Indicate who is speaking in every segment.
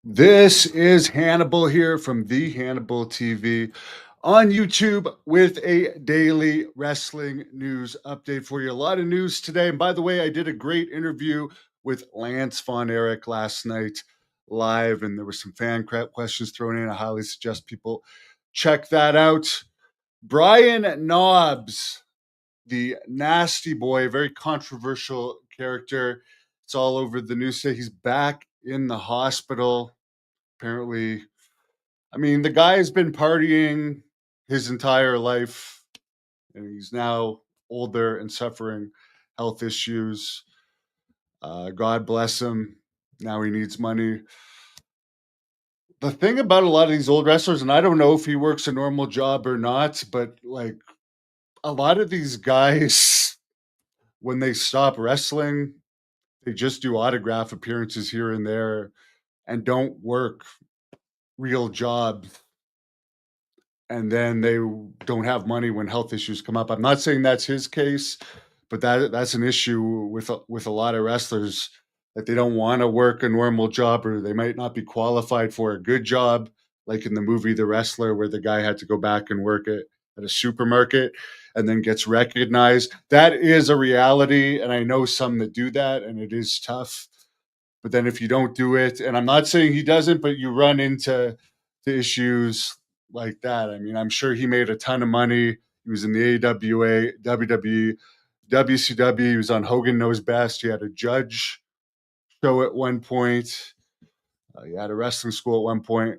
Speaker 1: This is Hannibal here from the Hannibal TV on YouTube with a daily wrestling news update for you. A lot of news today. And by the way, I did a great interview with Lance Von Erich last night live, and there were some fan questions thrown in. I highly suggest people check that out. Brian Knobs, the nasty boy, very controversial character. It's all over the news today. He's back in the hospital. Apparently, I mean, the guy's been partying his entire life, and he's now older and suffering health issues. God bless him. Now he needs money. The thing about a lot of these old wrestlers, and I don't know if he works a normal job or not, but like a lot of these guys, when they stop wrestling, they just do autograph appearances here and there and don't work real jobs, and then they don't have money when health issues come up. I'm not saying that's his case, but that's an issue with a lot of wrestlers, that they don't want to work a normal job, or they might not be qualified for a good job, like in the movie The Wrestler, where the guy had to go back and work at a supermarket and then gets recognized. That is a reality, and I know some that do that, and it is tough. But then if you don't do it, and I'm not saying he doesn't, but you run into the issues like that. I mean, I'm sure he made a ton of money. He was in the AWA, WWE, WCW. He was on Hogan Knows Best. He had a judge show at one point. He had a wrestling school at one point.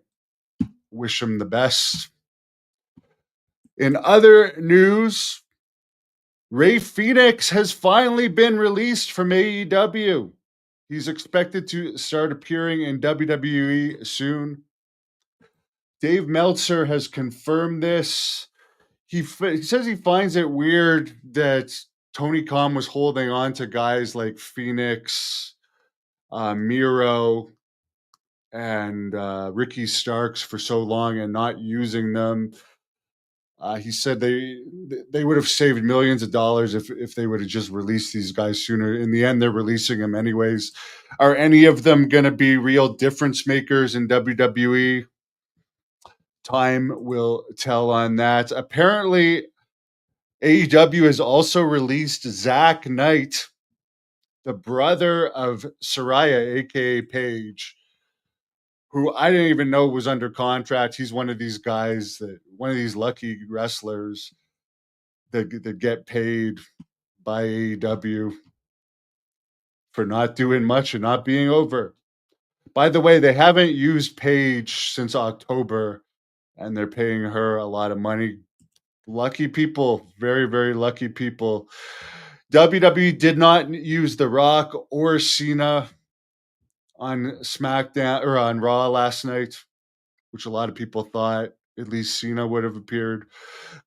Speaker 1: Wish him the best. In other news, Ray Phoenix has finally been released from AEW. He's expected to start appearing in WWE soon. Dave Meltzer has confirmed this. He says he finds it weird that Tony Khan was holding on to guys like Phoenix, Miro, and Ricky Starks for so long and not using them. He said they would have saved millions of dollars if they would have just released these guys sooner. In the end, they're releasing them anyways. Are any of them going to be real difference makers in WWE? Time will tell on that. Apparently, AEW has also released Zach Knight, the brother of Saraya, aka Paige, who I didn't even know was under contract. He's one of these guys one of these lucky wrestlers that get paid by AEW for not doing much and not being over. By the way, they haven't used Paige since October, and they're paying her a lot of money. Lucky people, very, very lucky people. WWE did not use The Rock or Cena on SmackDown or on Raw last night, which a lot of people thought at least Cena would have appeared.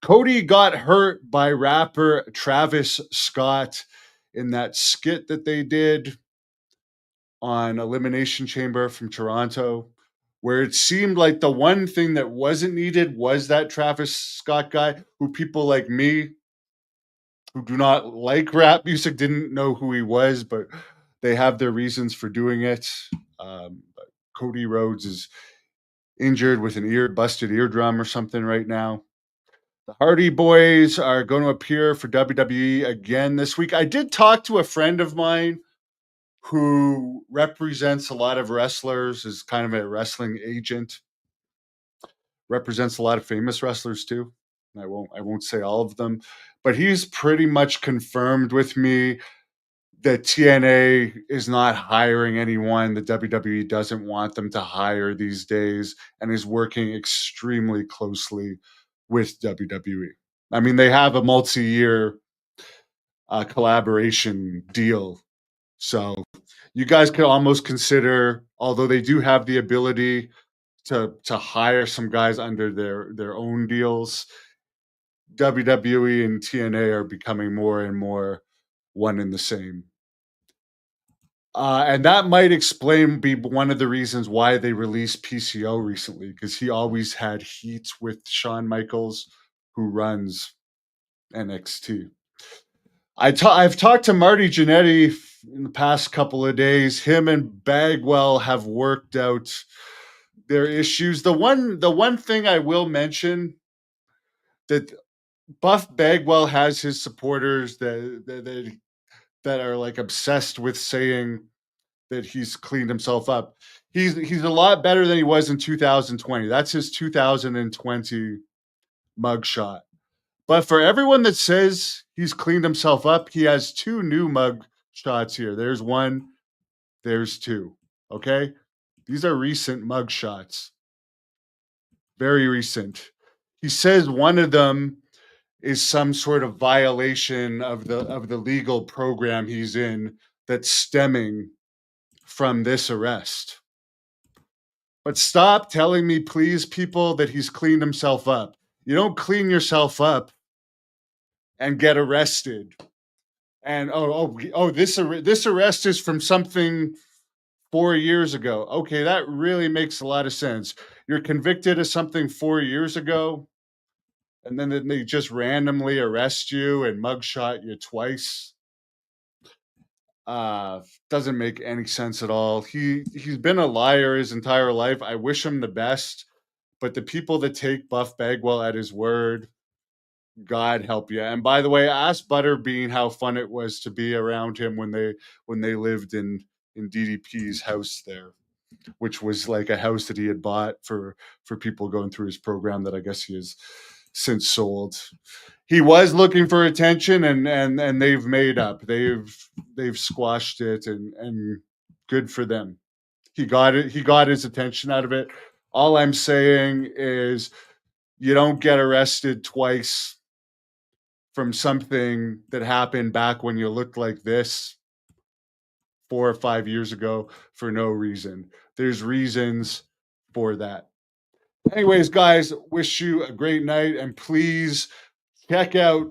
Speaker 1: Cody got hurt by rapper Travis Scott in that skit that they did on Elimination Chamber from Toronto, where it seemed like the one thing that wasn't needed was that Travis Scott guy, who people like me who do not like rap music didn't know who he was, but they have their reasons for doing it. But Cody Rhodes is injured with an busted eardrum or something right now. The Hardy Boys are going to appear for WWE again this week. I did talk to a friend of mine who represents a lot of wrestlers, is kind of a wrestling agent, represents a lot of famous wrestlers too. I won't say all of them, but he's pretty much confirmed with me that TNA is not hiring anyone. The WWE doesn't want them to hire these days, and is working extremely closely with WWE. I mean, they have a multi-year collaboration deal. So you guys could almost consider, although they do have the ability to hire some guys under their own deals, WWE and TNA are becoming more and more one and the same. And that might be one of the reasons why they released PCO recently, because he always had heat with Shawn Michaels, who runs NXT. I've talked to Marty Jannetty in the past couple of days, him and Bagwell have worked out their issues. The one thing I will mention that Buff Bagwell has his supporters that are like obsessed with saying that he's cleaned himself up. He's a lot better than he was in 2020. That's his 2020 mugshot. But for everyone that says he's cleaned himself up, he has two new mug shots here. There's one, there's two. Okay? These are recent mug shots. Very recent. He says one of them is some sort of violation of the legal program he's in that's stemming from this arrest. But stop telling me, please, people, that he's cleaned himself up. You don't clean yourself up and get arrested. And this arrest is from something 4 years ago. Okay, that really makes a lot of sense. You're convicted of something 4 years ago, and then they just randomly arrest you and mugshot you twice. Doesn't make any sense at all. He's been a liar his entire life. I wish him the best, but the people that take Buff Bagwell at his word, God help you. And by the way, ask Butterbean how fun it was to be around him when they lived in DDP's house there, which was like a house that he had bought for people going through his program that I guess he has since sold. He was looking for attention, and they've made up. They've squashed it, and good for them. He got it. He got his attention out of it. All I'm saying is you don't get arrested twice from something that happened back when you looked like this 4 or 5 years ago for no reason. There's reasons for that. Anyways, guys, wish you a great night, and please check out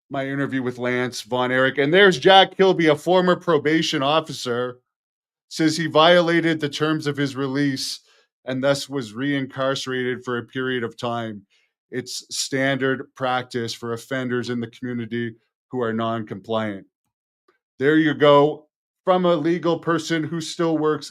Speaker 1: my interview with Lance Von Erich. And there's Jack Kilby, a former probation officer, says he violated the terms of his release and thus was reincarcerated for a period of time. It's standard practice for offenders in the community who are non-compliant. There you go, from a legal person who still works